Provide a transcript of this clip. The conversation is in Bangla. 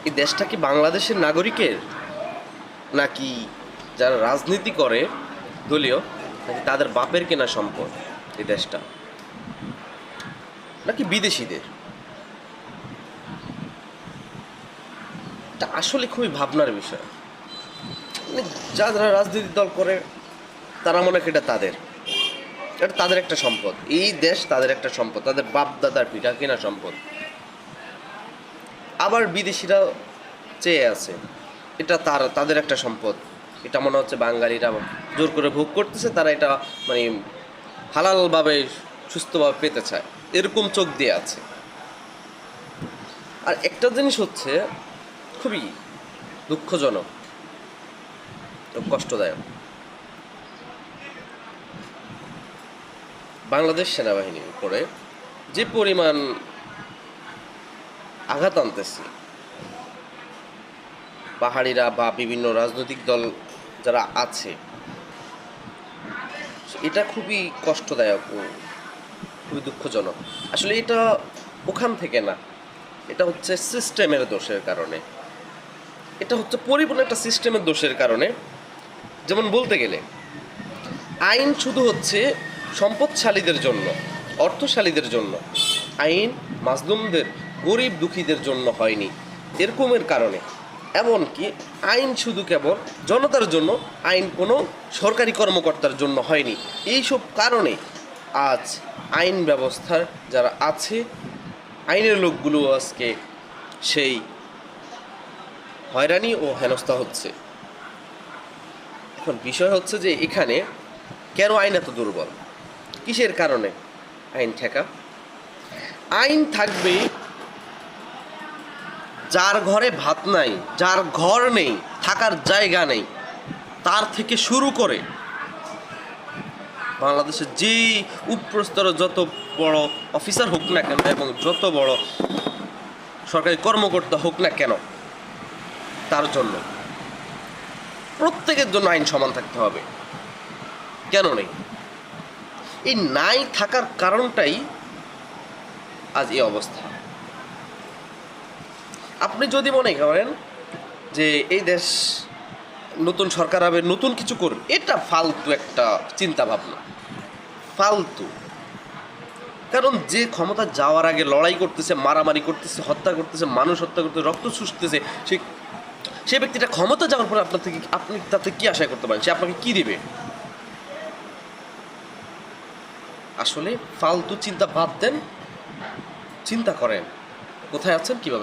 এই দেশটা কি বাংলাদেশের নাগরিকের, নাকি যারা রাজনীতি করে দলীয়, নাকি তাদের বাপের কেনা সম্পদ এই দেশটা, নাকি বিদেশিদের? এটা আসলে খুবই ভাবনার বিষয়। মানে যারা রাজনীতি দল করে তারা মনে করে এটা তাদের একটা সম্পদ, এই দেশ তাদের একটা সম্পদ, তাদের বাপ দাদার পিঠা কেনা সম্পদ। আবার বিদেশিরা চেয়ে আছে এটা তাদের একটা সম্পদ, এটা মনে হচ্ছে বাঙালিরা জোর করে ভোগ করতেছে, তারা এটা মানে হালালভাবে সুস্থভাবে পেতে চায়, এরকম চোখ দিয়ে আছে। আর একটা জিনিস হচ্ছে খুবই দুঃখজনক ও কষ্টদায়ক, বাংলাদেশ সেনাবাহিনীর উপরে যে পরিমাণ আঘাত আনতেছে পাহাড়িরা বা বিভিন্ন রাজনৈতিক দল যারা আছে, এটা খুবই কষ্টদায়ক ও খুবই দুঃখজনক। আসলে এটা ওখান থেকে না, এটা হচ্ছে সিস্টেমের দোষের কারণে, এটা হচ্ছে পরিপূর্ণ একটা সিস্টেমের দোষের কারণে। যেমন বলতে গেলে আইন শুধু হচ্ছে সম্পদশালীদের জন্য, অর্থশালীদের জন্য, আইন মাজলুমদের, গরিব দুঃখীদের জন্য হয়নি, এরকমের কারণে। এমনকি আইন শুধু কেবল জনতার জন্য, আইন কোনো সরকারি কর্মকর্তার জন্য হয়নি। এইসব কারণে আজ আইন ব্যবস্থার যারা আছে, আইনের লোকগুলো আজকে সেই হয়রানি ও হেনস্থা হচ্ছে। এখন বিষয় হচ্ছে যে এখানে কেন আইন এত দুর্বল, কিসের কারণে আইন ঠেকা? আইন থাকবে যার ঘরে ভাত নাই, যার ঘর নেই, থাকার জায়গা নেই, তার থেকে শুরু করে বাংলাদেশের যেই উপরস্তর যত বড় অফিসার হোক না কেন এবং যত বড় সরকারি কর্মকর্তা হোক না কেন, তার জন্য প্রত্যেকের জন্য আইন সমান থাকতে হবে। কেন নেই? এই নাই থাকার কারণটাই আজ এই অবস্থা। আপনি যদি মনে করেন যে এই দেশ নতুন সরকার হবে, নতুন কিছু করবে, এটা ফালতু একটা চিন্তা ভাবনা, ফালতু। কারণ যে ক্ষমতা যাওয়ার আগে লড়াই করতেছে, মারামারি করতেছে, হত্যা করতেছে, মানুষ হত্যা করতেছে, রক্ত শুষতেছে, সেই ব্যক্তিটা ক্ষমতা যাওয়ার পরে আপনি তাতে কি আশা করতে পারেন? সে আপনাকে কি দিবে? আসলে ফালতু চিন্তা বাদ দেন, চিন্তা করেন কোথায় আছেন, কিভাবে